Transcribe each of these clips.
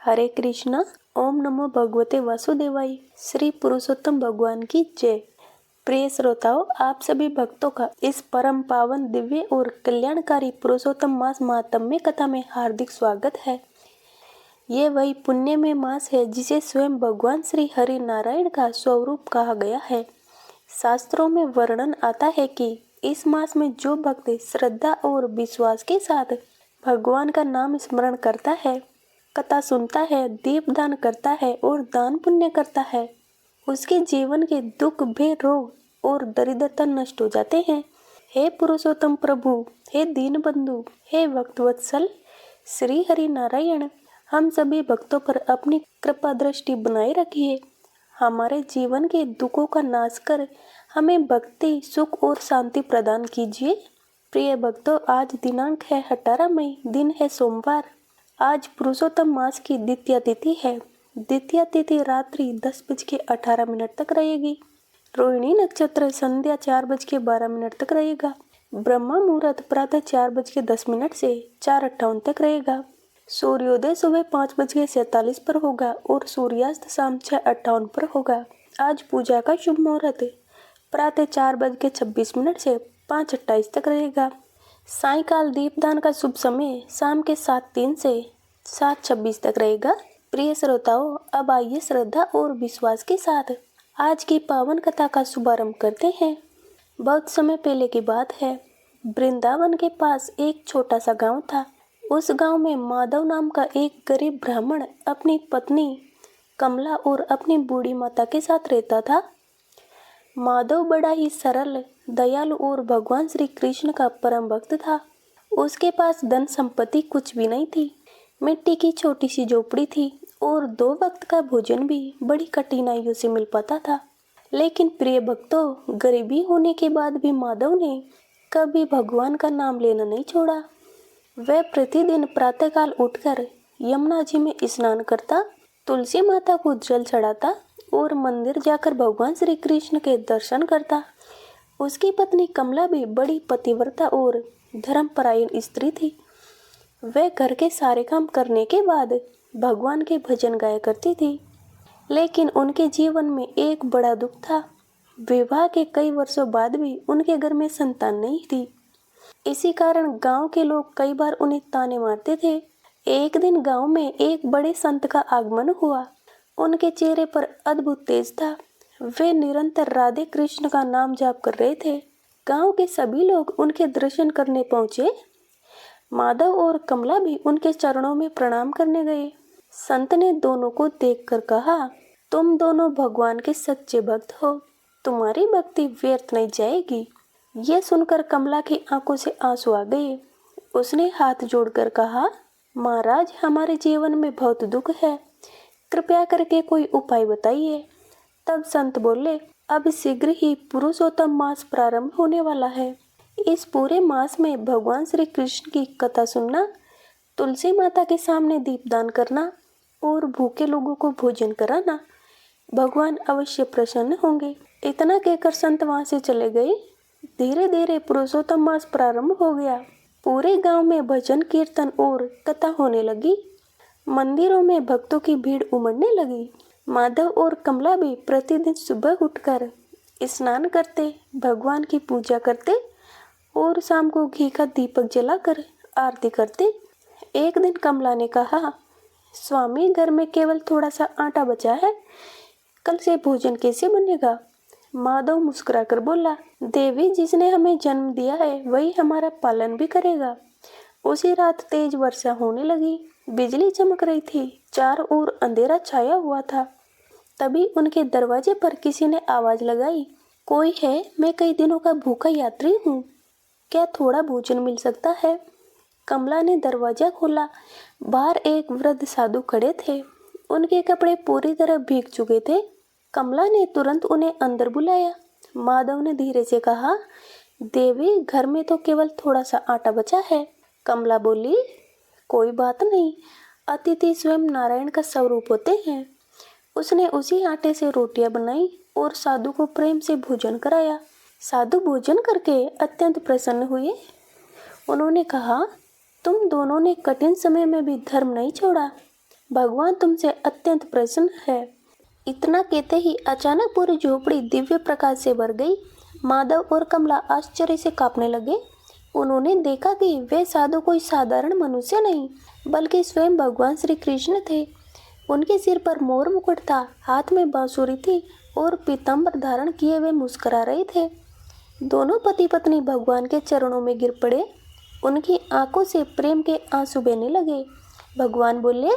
हरे कृष्णा। ओम नमो भगवते वासुदेवाय। श्री पुरुषोत्तम भगवान की जय। प्रिय श्रोताओं, आप सभी भक्तों का इस परम पावन दिव्य और कल्याणकारी पुरुषोत्तम मास महात्म्य कथा में हार्दिक स्वागत है। ये वही पुण्यमय मास है जिसे स्वयं भगवान श्री हरि नारायण का स्वरूप कहा गया है। शास्त्रों में वर्णन आता है कि इस मास में जो भक्त श्रद्धा और विश्वास के साथ भगवान का नाम स्मरण करता है, कथा सुनता है, दीपदान करता है और दान पुण्य करता है, उसके जीवन के दुख, भय, रोग और दरिद्रता नष्ट हो जाते हैं। हे पुरुषोत्तम प्रभु, हे दीनबंधु, हे भक्तवत्सल श्री हरि नारायण, हम सभी भक्तों पर अपनी कृपा दृष्टि बनाए रखिए। हमारे जीवन के दुखों का नाश कर हमें भक्ति, सुख और शांति प्रदान कीजिए। प्रिय भक्तों, आज दिनांक है 18 मई, दिन है सोमवार। आज पुरुषोत्तम मास की द्वितीया तिथि है। द्वितीया तिथि रात्रि 10:18 तक रहेगी। रोहिणी नक्षत्र संध्या 4:12 तक रहेगा। ब्रह्मा मुहूर्त प्रातः 4:10 से 4:58 तक रहेगा। सूर्योदय सुबह 5:47 पर होगा और सूर्यास्त शाम 6:58 पर होगा। आज पूजा का शुभ मुहूर्त प्रातः 4:26 से 5:28 तक रहेगा। सायंकाल दीपदान का शुभ समय शाम के 7:03 से 7:26 तक रहेगा। प्रिय श्रोताओं, अब आइए श्रद्धा और विश्वास के साथ आज की पावन कथा का शुभारंभ करते हैं। बहुत समय पहले की बात है। वृंदावन के पास एक छोटा सा गांव था। उस गांव में माधव नाम का एक गरीब ब्राह्मण अपनी पत्नी कमला और अपनी बूढ़ी माता के साथ रहता था। माधव बड़ा ही सरल, दयालु और भगवान श्री कृष्ण का परम भक्त था। उसके पास धन संपत्ति कुछ भी नहीं थी। मिट्टी की छोटी सी झोपड़ी थी और 2 वक्त का भोजन भी बड़ी कठिनाइयों से मिल पाता था। लेकिन प्रिय भक्तों, गरीबी होने के बाद भी माधव ने कभी भगवान का नाम लेना नहीं छोड़ा। वह प्रतिदिन प्रातःकाल उठकर यमुना जी में स्नान करता, तुलसी माता को जल चढ़ाता और मंदिर जाकर भगवान श्री कृष्ण के दर्शन करता। उसकी पत्नी कमला भी बड़ी पतिव्रता और धर्मपरायण स्त्री थी। वह घर के सारे काम करने के बाद भगवान के भजन गाया करती थी। लेकिन उनके जीवन में एक बड़ा दुख था। विवाह के कई वर्षों बाद भी उनके घर में संतान नहीं थी। इसी कारण गांव के लोग कई बार उन्हें ताने मारते थे। एक दिन गांव में एक बड़े संत का आगमन हुआ। उनके चेहरे पर अद्भुत तेज था। वे निरंतर राधे कृष्ण का नाम जाप कर रहे थे। गांव के सभी लोग उनके दर्शन करने पहुंचे। माधव और कमला भी उनके चरणों में प्रणाम करने गए। संत ने दोनों को देखकर कहा, तुम दोनों भगवान के सच्चे भक्त हो। तुम्हारी भक्ति व्यर्थ नहीं जाएगी। यह सुनकर कमला की आंखों से आंसू आ गए। उसने हाथ जोड़कर कहा, महाराज, हमारे जीवन में बहुत दुख है, कृपया करके कोई उपाय बताइए। तब संत बोले, अब शीघ्र ही पुरुषोत्तम मास प्रारंभ होने वाला है। इस पूरे मास में भगवान श्री कृष्ण की कथा सुनना, तुलसी माता के सामने दीपदान करना और भूखे लोगों को भोजन कराना। भगवान अवश्य प्रसन्न होंगे। इतना कहकर संत वहां से चले गए। धीरे धीरे पुरुषोत्तम मास प्रारंभ हो गया। पूरे गांव में भजन, कीर्तन और कथा होने लगी। मंदिरों में भक्तों की भीड़ उमड़ने लगी। माधव और कमला भी प्रतिदिन सुबह उठकर स्नान करते, भगवान की पूजा करते और शाम को घी का दीपक जलाकर आरती करते। एक दिन कमला ने कहा, स्वामी, घर में केवल थोड़ा सा आटा बचा है, कल से भोजन कैसे बनेगा? माधव मुस्कुराकर बोला, देवी, जिसने हमें जन्म दिया है वही हमारा पालन भी करेगा। उसी रात तेज वर्षा होने लगी। बिजली चमक रही थी। चारों ओर अंधेरा छाया हुआ था। तभी उनके दरवाजे पर किसी ने आवाज लगाई, कोई है? मैं कई दिनों का भूखा यात्री हूँ, क्या थोड़ा भोजन मिल सकता है? कमला ने दरवाजा खोला। बाहर एक वृद्ध साधु खड़े थे। उनके कपड़े पूरी तरह भीग चुके थे। कमला ने तुरंत उन्हें अंदर बुलाया। माधव ने धीरे से कहा, देवी, घर में तो केवल थोड़ा सा आटा बचा है। कमला बोली, कोई बात नहीं, अतिथि स्वयं नारायण का स्वरूप होते हैं। उसने उसी आटे से रोटियां बनाई और साधु को प्रेम से भोजन कराया। साधु भोजन करके अत्यंत प्रसन्न हुए। उन्होंने कहा, तुम दोनों ने कठिन समय में भी धर्म नहीं छोड़ा। भगवान तुमसे अत्यंत प्रसन्न है। इतना कहते ही अचानक पूरी झोपड़ी दिव्य प्रकाश से भर गई। माधव और कमला आश्चर्य से कांपने लगे। उन्होंने देखा कि वे साधु कोई साधारण मनुष्य नहीं बल्कि स्वयं भगवान श्री कृष्ण थे। उनके सिर पर मोर मुकुट था, हाथ में बांसुरी थी और पीताम्बर धारण किए हुए मुस्कुरा रहे थे। दोनों पति पत्नी भगवान के चरणों में गिर पड़े। उनकी आंखों से प्रेम के आंसू बहने लगे। भगवान बोले,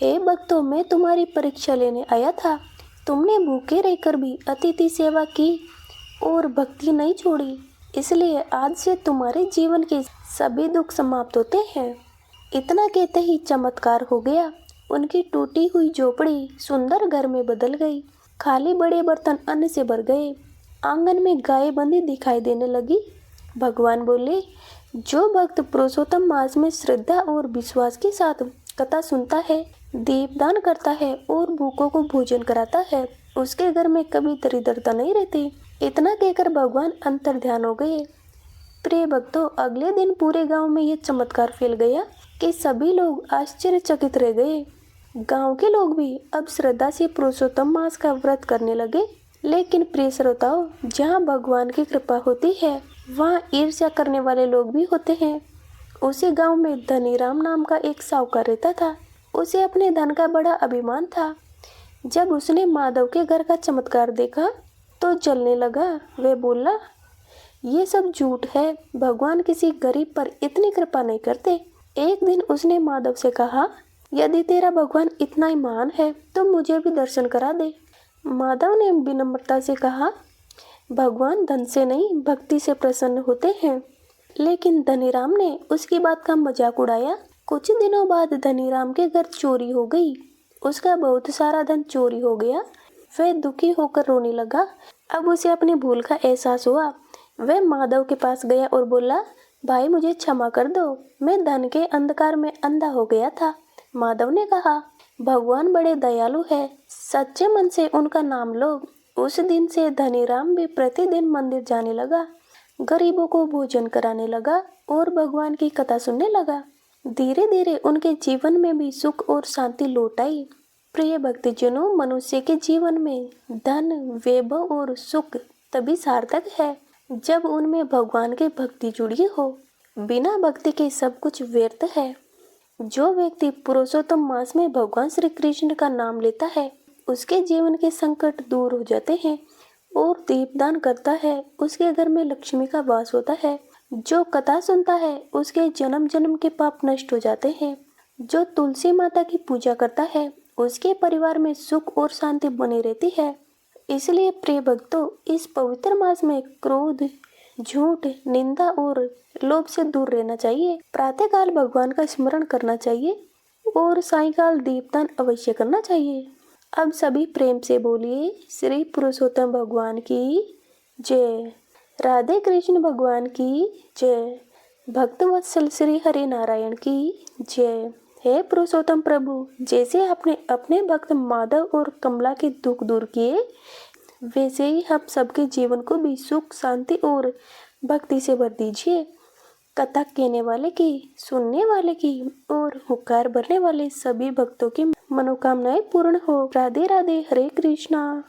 हे भक्तों, मैं तुम्हारी परीक्षा लेने आया था। तुमने भूखे रहकर भी अतिथि सेवा की और भक्ति नहीं छोड़ी, इसलिए आज से तुम्हारे जीवन के सभी दुख समाप्त होते हैं। इतना कहते ही चमत्कार हो गया। उनकी टूटी हुई झोपड़ी सुंदर घर में बदल गई। खाली बड़े बर्तन अन्न से भर गए। आंगन में गाय बंधी दिखाई देने लगी। भगवान बोले, जो भक्त पुरुषोत्तम मास में श्रद्धा और विश्वास के साथ कथा सुनता है, दीपदान करता है और भूखों को भोजन कराता है, उसके घर में कभी दरिद्रता नहीं रहती। इतना कहकर भगवान अंतर ध्यान हो गए। प्रिय भक्तों, अगले दिन पूरे गांव में यह चमत्कार फैल गया कि सभी लोग आश्चर्यचकित रह गए। गांव के लोग भी अब श्रद्धा से पुरुषोत्तम मास का व्रत करने लगे। लेकिन प्रिय श्रोताओ, जहाँ भगवान की कृपा होती है वहाँ ईर्ष्या करने वाले लोग भी होते हैं। उसी गांव में धनीराम नाम का एक साहूकार रहता था। उसे अपने धन का बड़ा अभिमान था। जब उसने माधव के घर का चमत्कार देखा तो जलने लगा। वह बोला, ये सब झूठ है, भगवान किसी गरीब पर इतनी कृपा नहीं करते। एक दिन उसने माधव से कहा, यदि तेरा भगवान इतना ही महान है तो मुझे भी दर्शन करा दे। माधव ने विनम्रता से कहा, भगवान धन से नहीं भक्ति से प्रसन्न होते हैं। लेकिन धनीराम ने उसकी बात का मजाक उड़ाया। कुछ दिनों बाद धनीराम के घर चोरी हो गई। उसका बहुत सारा धन चोरी हो गया। वह दुखी होकर रोने लगा। अब उसे अपनी भूल का एहसास हुआ। वह माधव के पास गया और बोला, भाई मुझे क्षमा कर दो, मैं धन के अंधकार में अंधा हो गया था। माधव ने कहा, भगवान बड़े दयालु है, सच्चे मन से उनका नाम लो। उस दिन से धनीराम भी प्रतिदिन मंदिर जाने लगा, गरीबों को भोजन कराने लगा और भगवान की कथा सुनने लगा। धीरे धीरे उनके जीवन में भी सुख और शांति लौट आई। प्रिय भक्तजनों, मनुष्य के जीवन में धन, वैभव और सुख तभी सार्थक है जब उनमें भगवान की भक्ति जुड़ी हो। बिना भक्ति के सब कुछ व्यर्थ है। जो व्यक्ति पुरुषोत्तम मास में भगवान श्री कृष्ण का नाम लेता है, उसके जीवन के संकट दूर हो जाते हैं और दीपदान करता है, उसके घर में लक्ष्मी का वास होता है। जो कथा सुनता है, उसके जन्म जन्म के पाप नष्ट हो जाते हैं। जो तुलसी माता की पूजा करता है, उसके परिवार में सुख और शांति बनी रहती है। इसलिए प्रिय भक्तों, इस पवित्र मास में क्रोध, झूठ, निंदा और लोभ से दूर रहना चाहिए। प्रातःकाल भगवान का स्मरण करना चाहिए और सायंकाल दीपदान अवश्य करना चाहिए। अब सभी प्रेम से बोलिए, श्री पुरुषोत्तम भगवान की जय। राधे कृष्ण भगवान की जय। भक्त वत्सल श्री हरि नारायण की जय। हे पुरुषोत्तम प्रभु, जैसे आपने अपने भक्त माधव और कमला के दुख दूर किए, वैसे ही हम सबके जीवन को भी सुख, शांति और भक्ति से भर दीजिए। कथा कहने वाले की, सुनने वाले की और हुक्कार भरने वाले सभी भक्तों की मनोकामनाएं पूर्ण हो। राधे राधे। हरे कृष्णा।